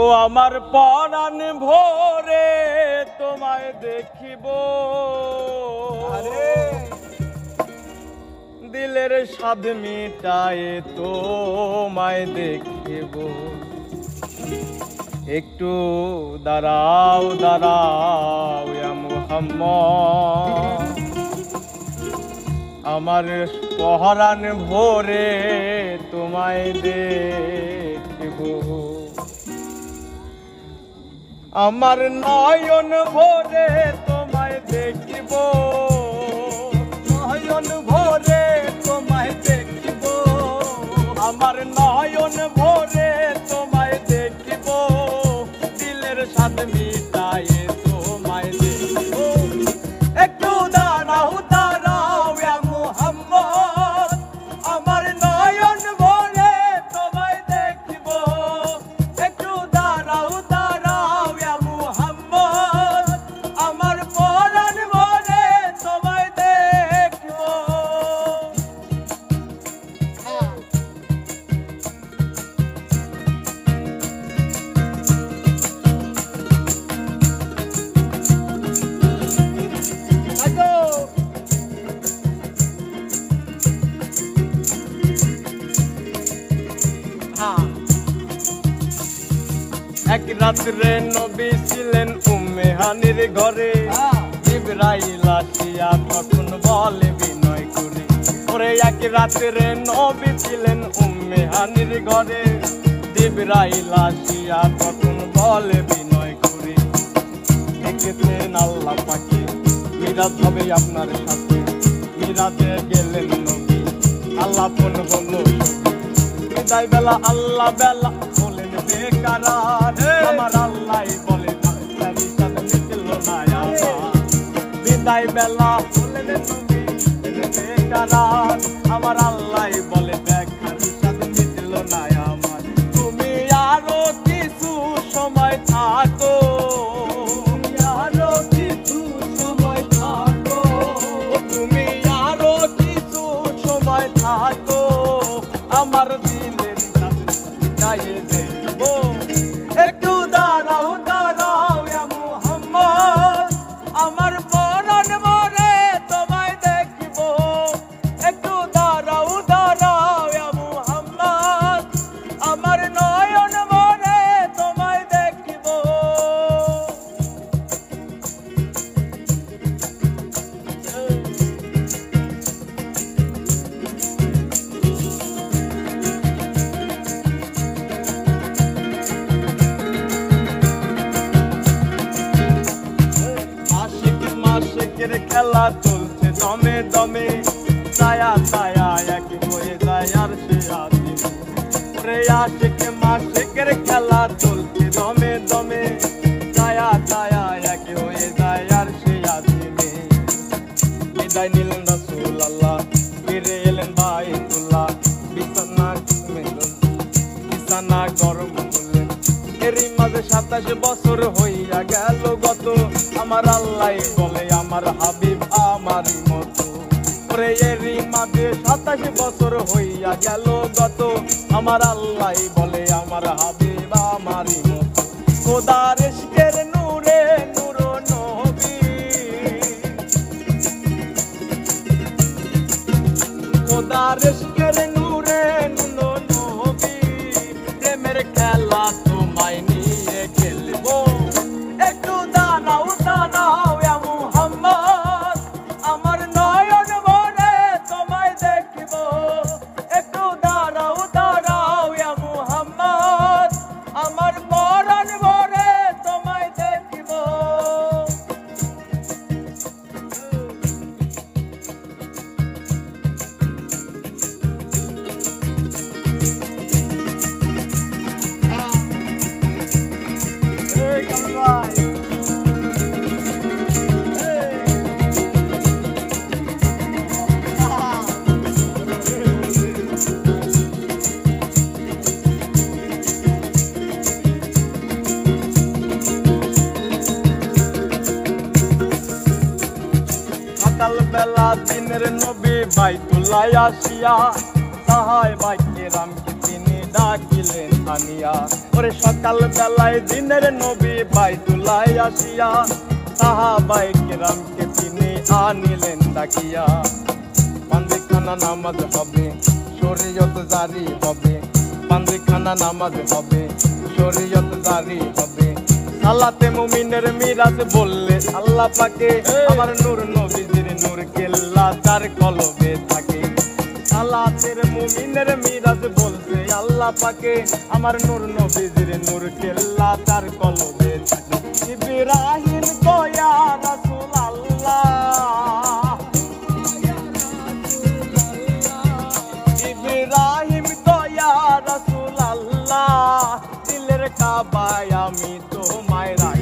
ও আমার পরাণ ভোরে তোমায় দেখিব, দিলের স্বাদ মিটায় তোমায় দেখিব। একটু দাঁড়াও দাঁড়াও ইয়া মুহাম্মদ, আমার পরাণ ভোরে তোমায় দেখিব। আমার নয়ন ভোরে তোমায় দেখিব, নয়ন ভোরে তোমায় দেখিব। আমার নয়ন ভোরে তোমায় দেখিব, দিলের স্বাদ মিটায়ে তোমায় দেখিব। একটু দাঁড়াও দাঁড়াও ইয়া মুহাম্মদ, আমার নয়ন ভোরে তোমায় দেখিব। একটু দাঁড়াও দাঁড়াও ইয়া মুহাম্মদ, আমার পরাণ ভোরে তোমায় দেখিব। এক রাত্রে নবী ছিলেন উম্মে হানির ঘরে, জিবরাইল আসিয়া তখন বলে বিনয় করে। ওরে এক রাত্রে নবী ছিলেন উম্মে হানির ঘরে, জিবরাইল আসিয়া তখন বলে বিনয় করে। দেখেছেন আল্লাহ পাকে মিরাজ হবে আপনার সাথে, মিরাজে গেলেন নবী আল্লাহ ফোন হলো বিদায় বেলা। আল্লাহ বেলা বলেন বেকারার, আমার আল্লাহ বলে মিটল না আমার। বিদায় বেলা বলেন নবী বেকারার, আমার আল্লাহ বলে দেখার সাথে মিটল না আমার। তুমি আরো কিছু সময় থাকো, আরো কিছু সময় থাকো, তুমি আরো কিছু সময় থাকো, আমার দিলের গায়ে দেব। একটু দাঁড়াও দাঁড়াও ইয়া মুহাম্মদ, আমার পরাণ ভোরে তোমায় দেখিব। একটু দাঁড়াও দাঁড়াও ইয়া মুহাম্মদ, আমার নয়ন ভোরে তোমায় দেখিব। আশিকের খেলা চলছে দমে দমে, ছায়া ছায়া এক হয়ে যায় আর সে আসে। ওরে আশিক মাশিকের খেলা চলছে দমে দমে, ছায়া ছায়া এক হয়ে যায় আর সে আসে। বিদায় নিলেন রাসূলুল্লাহ, ফিরে এলেন বাইতুল্লাহ, বিছানা গরম করলেন। এরই মাঝে 27 বছর হইয়া গেল গত, আমার আল্লাহ বলে আমার হাবিব আমারই মতো। ওরে এরই মাঝে 27 বছর হইয়া গেল গত, আমার আল্লাহ বলে আমার হাবিব আমারই মতো। খোদার ইশকের নূরে নূর নবী, খোদার ইশকের নূরে নূর নবী, প্রেমের খেলা তোমায় নিয়ে খেলবো। একটু দাঁড়াও দাঁড়াও ইয়া মুহাম্মদ, আমার নয়ন ভোরে তোমায় দেখিব। একটু দাঁড়াও দাঁড়াও ইয়া মুহাম্মদ, আমার পরাণ ভোরে তোমায় দেখিব। সকাল বেলা দিনের নবী বাইতুল্লাহ আসিয়া, সাহায় বাইকে রামকে তিনি ডাকিলেন আনিয়া। ওরে সকাল বেলায় দিনের নবী বাইতুল্লায় আসিয়া সাহাবায়ে কেরামকে তিনি আনিলেন ডাকিয়া। পাঞ্জিখানা নামাজ হবে শরীয়ত জারি হবে, পাঞ্জিখানা নামাজ হবে শরীয়ত জারি হবে। সালাতে মুমিনের মিরাজ বললে আল্লাহ পাকে, আমার নূর নবীজির নূর কেল্লা তার কলবে থাকে। সালাতের মুমিনের মিরাজ বলছে আল্লাহ পাকে, আমার নূর নবীজির নূর কেল্লা তার কলবে থাকে। ইব্রাহিম তো ইয়া রাসূলুল্লাহ, ইব্রাহিম তো ইয়া রাসূলুল্লাহ, দিলের কাবায় আমি তোমায় রাখি।